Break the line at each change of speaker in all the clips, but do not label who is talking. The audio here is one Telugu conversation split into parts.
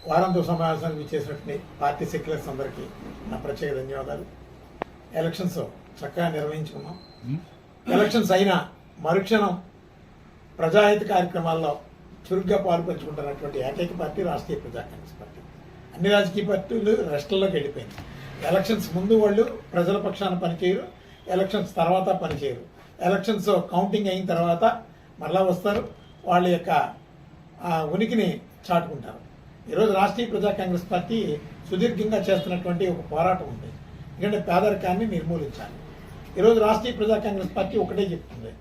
వారాంతపు సమావేశానికి చేసినటువంటి పార్టీ సెక్యులర్స్ అందరికీ నా ప్రత్యేక ధన్యవాదాలు. ఎలక్షన్స్ చక్కగా నిర్వహించుకున్నాం. ఎలక్షన్స్ అయినా మరుక్షణం ప్రజాహిత కార్యక్రమాల్లో చురుగ్గా పాల్పంచుకుంటున్నటువంటి ఏకైక పార్టీ రాష్ట్రీయ ప్రజా కాంగ్రెస్ పార్టీ. అన్ని రాజకీయ పార్టీలు రెస్ట్లలోకి వెళ్ళిపోయింది. ఎలక్షన్స్ ముందు వాళ్ళు ప్రజల పక్షాన పనిచేయరు, ఎలక్షన్స్ తర్వాత పనిచేయరు. ఎలక్షన్స్ కౌంటింగ్ అయిన తర్వాత మరలా వస్తారు, వాళ్ళ యొక్క ఉనికిని చాటుకుంటారు. ఈరోజు రాష్ట్రీయ ప్రజా కాంగ్రెస్ పార్టీ సుదీర్ఘంగా చేస్తున్నటువంటి ఒక పోరాటం ఉంది. ఎందుకంటే పేదరికాన్ని నిర్మూలించాలి. ఈరోజు రాష్ట్రీయ ప్రజా కాంగ్రెస్ పార్టీ ఒకటే చెప్తుంది,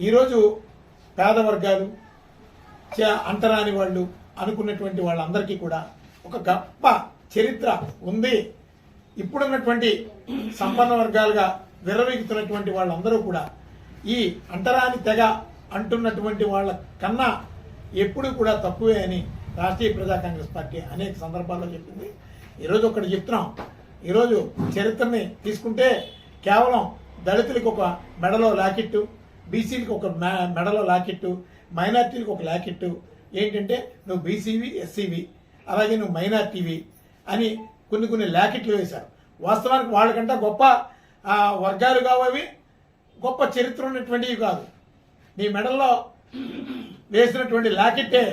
ఈరోజు పేద వర్గాలు అంటరాని వాళ్ళు అనుకున్నటువంటి వాళ్ళందరికీ కూడా ఒక గొప్ప చరిత్ర ఉంది. ఇప్పుడున్నటువంటి సంపన్న వర్గాలుగా విర్రవీగుతున్నటువంటి వాళ్ళందరూ కూడా ఈ అంటరాని తెగ అంటున్నటువంటి వాళ్ళ కన్నా ఎప్పుడు కూడా తక్కువే అని రాష్ట్రీయ ప్రజా కాంగ్రెస్ పార్టీ అనేక సందర్భాల్లో చెప్పింది. ఈరోజు ఒకటి చెప్తున్నాం, ఈరోజు చరిత్రని తీసుకుంటే కేవలం దళితులకు ఒక మెడలో లాకెట్టు, బీసీలకు ఒక మెడలో లాకెట్టు, మైనార్టీలకు ఒక లాకెట్టు. ఏంటంటే నువ్వు బీసీవి, ఎస్సీవి, అలాగే నువ్వు మైనార్టీవి అని కొన్ని లాకెట్లు వేశారు. వాస్తవానికి వాళ్ళకంటే గొప్ప వర్గాలు కావవి, గొప్ప చరిత్ర ఉన్నటువంటివి కాదు. నీ మెడల్లో వేసినటువంటి లాకెట్టే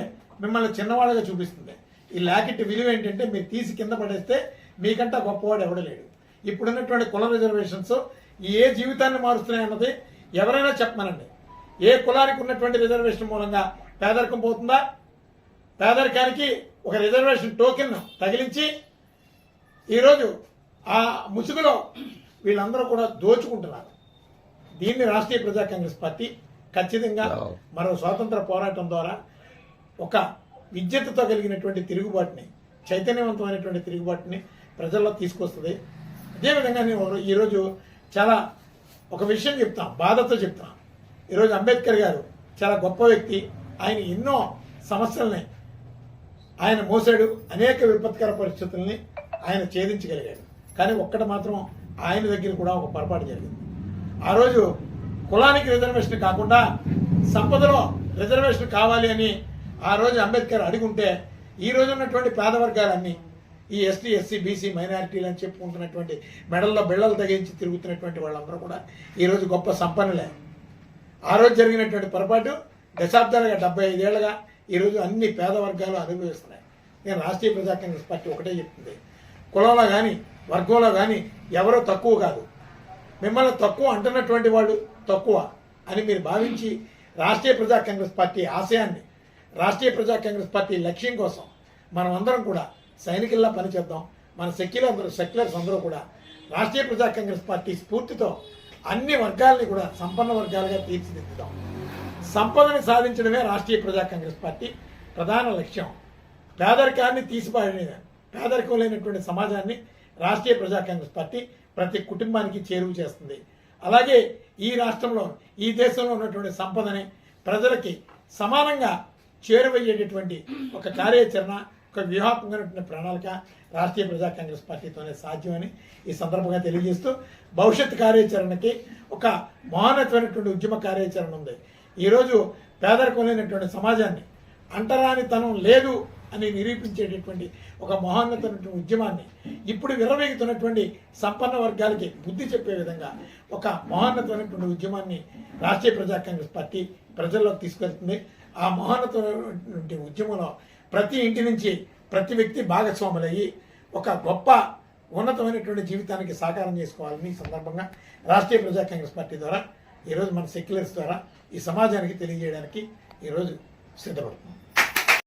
మిమ్మల్ని చిన్నవాళ్ళగా చూపిస్తుంది. ఈ లాకెట్ విలువ ఏంటంటే మీరు తీసి కింద పడేస్తే మీకంటే గొప్పవాడు ఎవడలేడు. ఇప్పుడున్నటువంటి కుల రిజర్వేషన్స్ ఏ జీవితాన్ని మారుస్తున్నాయి అన్నది ఎవరైనా చెప్పమనండి. ఏ కులానికి ఉన్నటువంటి రిజర్వేషన్ మూలంగా పేదరికం పోతుందా? పేదరికానికి ఒక రిజర్వేషన్ టోకెన్ తగిలించి ఈరోజు ఆ ముసుగులో వీళ్ళందరూ కూడా దోచుకుంటున్నారు. దీన్ని రాష్ట్రీయ ప్రజా కాంగ్రెస్ పార్టీ ఖచ్చితంగా మరో స్వాతంత్ర పోరాటం ద్వారా ఒక విద్యతో కలిగినటువంటి తిరుగుబాటుని, చైతన్యవంతమైనటువంటి తిరుగుబాటుని ప్రజల్లో తీసుకొస్తుంది. అదేవిధంగా నేను ఈరోజు చాలా ఒక విషయం చెప్తాం, బాధతో చెప్తాం. ఈరోజు అంబేద్కర్ గారు చాలా గొప్ప వ్యక్తి. ఆయన ఎన్నో సమస్యల్ని ఆయన మోసాడు, అనేక విపత్కర పరిస్థితుల్ని ఆయన ఛేదించగలిగాడు. కానీ ఒక్కటి మాత్రం ఆయన దగ్గర కూడా ఒక పొరపాటు జరిగింది. ఆ రోజు కులానికి రిజర్వేషన్ కాకుండా సంపదలో రిజర్వేషన్ కావాలి అని ఆ రోజు అంబేద్కర్ అడుగుంటే ఈ రోజు ఉన్నటువంటి పేద వర్గాలన్నీ ఈ ఎస్టీ, ఎస్సీ, బీసీ, మైనారిటీలు అని చెప్పుకుంటున్నటువంటి మెడల్లో బిళ్ళలు తగించి తిరుగుతున్నటువంటి వాళ్ళందరూ కూడా ఈరోజు గొప్ప సంపన్నులే. ఆ రోజు జరిగినటువంటి పొరపాటు దశాబ్దాలుగా 75 ఏళ్లుగా ఈరోజు అన్ని పేద వర్గాలు అనుభవిస్తున్నాయి. నేను రాష్ట్రీయ ప్రజా కాంగ్రెస్ పార్టీ ఒకటే చెప్తుంది, కులంలో కానీ వర్గంలో కానీ ఎవరో తక్కువ కాదు. మిమ్మల్ని తక్కువ అంటున్నటువంటి వాళ్ళు తక్కువ అని మీరు భావించి రాష్ట్రీయ ప్రజా కాంగ్రెస్ పార్టీ ఆశయాన్ని, రాష్ట్రీయ ప్రజా కాంగ్రెస్ పార్టీ లక్ష్యం కోసం మనం అందరం కూడా సైనికుల్లా పనిచేద్దాం. మన సెక్యులర్స్ అందరూ కూడా రాష్ట్రీయ ప్రజా కాంగ్రెస్ పార్టీ స్ఫూర్తితో అన్ని వర్గాలని కూడా సంపన్న వర్గాలుగా తీర్చిదిద్దుదాం. సంపదని సాధించడమే రాష్ట్రీయ ప్రజా కాంగ్రెస్ పార్టీ ప్రధాన లక్ష్యం. పేదరికాన్ని తీసిపాడిన, పేదరికం లేనటువంటి సమాజాన్ని రాష్ట్రీయ ప్రజా కాంగ్రెస్ పార్టీ ప్రతి కుటుంబానికి చేరువ చేస్తుంది. అలాగే ఈ రాష్ట్రంలో, ఈ దేశంలో ఉన్నటువంటి సంపదని ప్రజలకి సమానంగా చేరువయ్యేటటువంటి ఒక కార్యాచరణ, ఒక వ్యూహాత్మకమైనటువంటి ప్రణాళిక రాష్ట్రీయ ప్రజా కాంగ్రెస్ పార్టీతోనే సాధ్యమని ఈ సందర్భంగా తెలియజేస్తూ, భవిష్యత్ కార్యాచరణకి ఒక మహోన్నతమైనటువంటి ఉద్యమ కార్యాచరణ ఉంది. ఈరోజు పేదరికం లేనటువంటి సమాజాన్ని, అంటరానితనం లేదు అని నిరూపించేటటువంటి ఒక మహోన్నతమైనటువంటి ఉద్యమాన్ని, ఇప్పుడు విర్రవీగుతున్నటువంటి సంపన్న వర్గాలకి బుద్ధి చెప్పే విధంగా ఒక మహోన్నతమైనటువంటి ఉద్యమాన్ని రాష్ట్రీయ ప్రజా కాంగ్రెస్ పార్టీ ప్రజల్లోకి తీసుకెళ్తుంది. ఆ మహోన్నతమైనటువంటి ఉద్యమంలో ప్రతి ఇంటి నుంచి ప్రతి వ్యక్తి భాగస్వాములయ్యి ఒక గొప్ప ఉన్నతమైనటువంటి జీవితానికి సాకారం చేసుకోవాలని ఈ సందర్భంగా రాష్ట్రీయ ప్రజా కాంగ్రెస్ పార్టీ ద్వారా ఈరోజు మన సెక్యులర్స్ ద్వారా ఈ సమాజానికి తెలియజేయడానికి ఈరోజు సిద్ధపడుతున్నాం.